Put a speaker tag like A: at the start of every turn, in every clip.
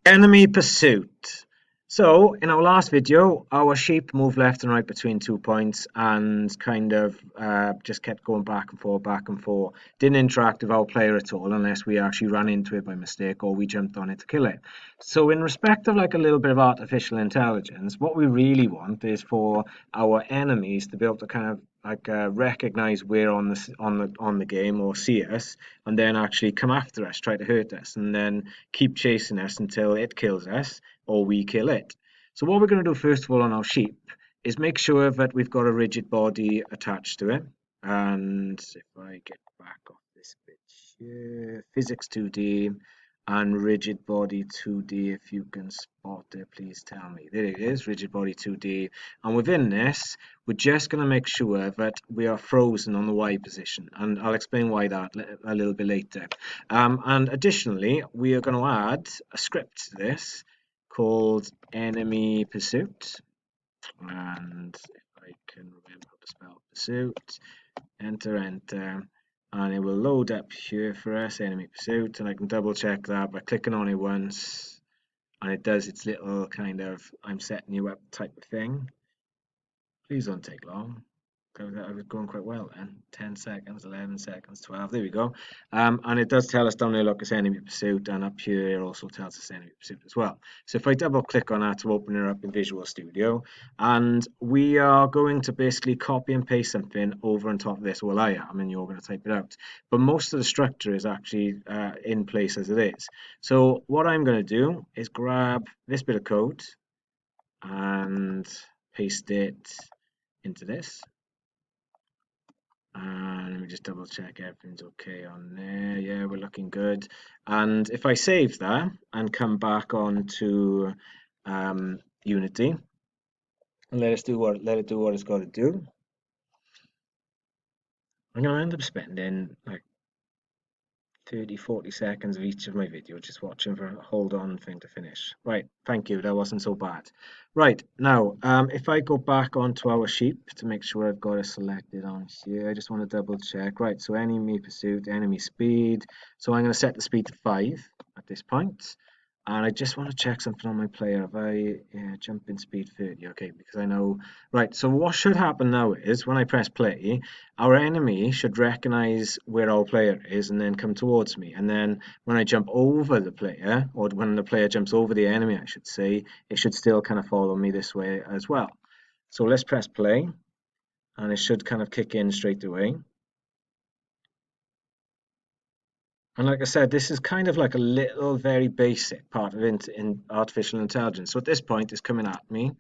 A: Enemy pursuit. So, in our last video, our sheep moved left and right between 2 points and kind of just kept going back and forth, back and forth. Didn't interact with our player at all unless we actually ran into it by mistake or we jumped on it to kill it. So, in respect of like a little bit of artificial intelligence, what we really want is for our enemies to be able to kind of like recognize we're on the game or see us and then actually come after us, try to hurt us, and then keep chasing us until it kills us or we kill it. So what we're going to do first of all on our sheep is make sure that we've got a rigid body attached to it. And if I get back off this bit here, physics 2D and rigid body 2D, if you can spot it, please tell me. There it is, rigid body 2D. And within this, we're just going to make sure that we are frozen on the Y position. And I'll explain why that a little bit later. And additionally, we are going to add a script to this called enemy pursuit. And if I can remember how to spell pursuit, enter, and it will load up here for us, enemy pursuit, and I can double check that by clicking on it once, and it does its little kind of I'm setting you up type of thing. Please don't take long. I was going quite well then. 10 seconds, 11 seconds, 12. There we go. And it does tell us down there, look, it's enemy pursuit, and up here it also tells us enemy pursuit as well. So if I double click on that to open it up in Visual Studio, and we are going to basically copy and paste something over on top of this. Well, I am, and you're going to type it out. But most of the structure is actually in place as it is. So what I'm going to do is grab this bit of code and paste it into this. And let me just double check everything's okay on there. Yeah, we're looking good. And if I save that and come back on to Unity and let it do what it's got to do, I'm going to end up spending like 30-40 seconds of each of my videos just watching for a hold on thing to finish. Right, thank you, that wasn't so bad. Right, now if I go back onto our sheep to make sure I've got it selected on here, I just want to double check. Right, so enemy pursuit, enemy speed. So I'm going to set the speed to 5 at this point. And I just want to check something on my player. If I jump in speed 30, okay, because I know. Right, so what should happen now is when I press play, our enemy should recognize where our player is and then come towards me. And then when I jump over the player, or when the player jumps over the enemy, I should say, it should still kind of follow me this way as well. So let's press play, and it should kind of kick in straight away. And like I said, this is kind of like a little very basic part of in artificial intelligence. So at this point, it's coming at me.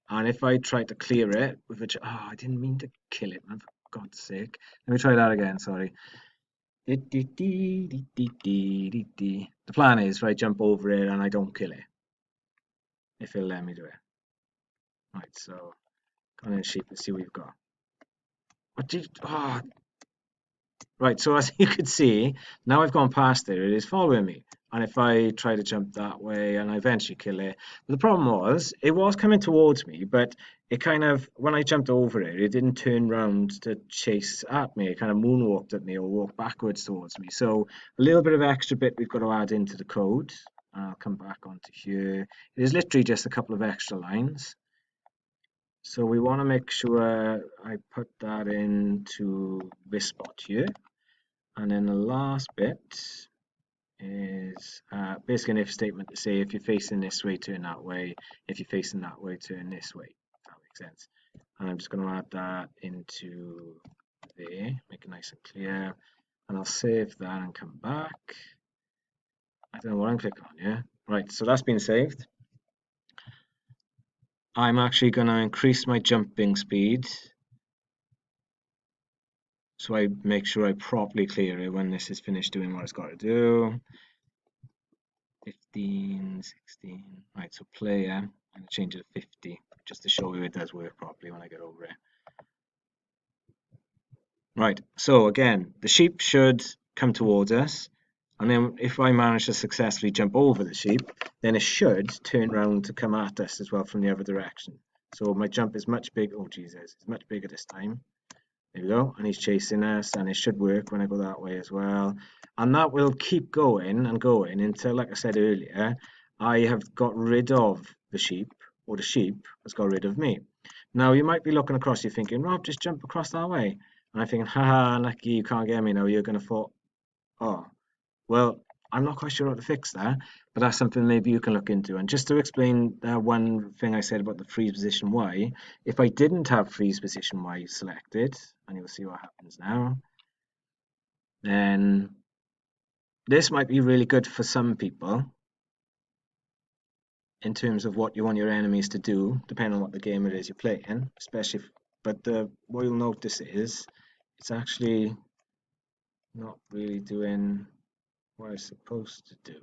A: And if I try to clear it, which, oh, I didn't mean to kill it, man, for God's sake. Let me try that again, sorry. The plan is, right, jump over it and I don't kill it. If it'll let me do it. Right, so, go on in sheep and see what you've got. What did, oh, right, so as you could see, now I've gone past it, it is following me. And if I try to jump that way and I eventually kill it, but the problem was, it was coming towards me, but it kind of, when I jumped over it, it didn't turn round to chase at me. It kind of moonwalked at me or walked backwards towards me. So a little bit of extra bit we've got to add into the code. I'll come back onto here. It is literally just a couple of extra lines. So we want to make sure I put that into this spot here. And then the last bit is basically an if statement to say if you're facing this way, turn that way. If you're facing that way, turn this way. If that makes sense. And I'm just going to add that into there, make it nice and clear. And I'll save that and come back. I don't know what I'm clicking on, yeah? Right, so that's been saved. I'm actually going to increase my jumping speed so I make sure I properly clear it when this is finished doing what it's got to do. 15, 16. Right, so player, I'm going to change it to 50 just to show you it does work properly when I get over it. Right, so again, the sheep should come towards us, and then if I manage to successfully jump over the sheep, then it should turn around to come at us as well from the other direction. So my jump is much bigger. Oh Jesus, it's much bigger this time. There we go, and he's chasing us, and it should work when I go that way as well. And that will keep going and going until, like I said earlier, I have got rid of the sheep, or the sheep has got rid of me. Now you might be looking across, you're thinking, Rob, just jump across that way. And I'm thinking, haha, lucky you can't get me now. You're going to fall. Oh, well, I'm not quite sure how to fix that, but that's something maybe you can look into. And just to explain one thing I said about the freeze position Y, if I didn't have freeze position Y selected, and you'll see what happens now, then this might be really good for some people in terms of what you want your enemies to do, depending on what the game it is you're playing, especially if, but what you'll notice is it's actually not really doing what it's supposed to do.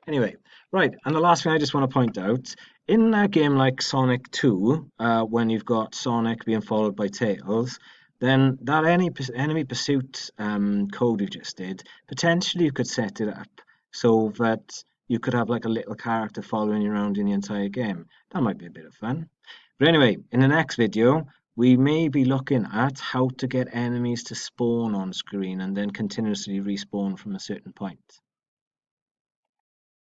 A: Anyway, right, and the last thing I just want to point out, in a game like Sonic 2, when you've got Sonic being followed by Tails, then that any enemy pursuit code you just did, potentially you could set it up so that you could have like a little character following you around in the entire game. That might be a bit of fun. But anyway, in the next video, we may be looking at how to get enemies to spawn on screen and then continuously respawn from a certain point.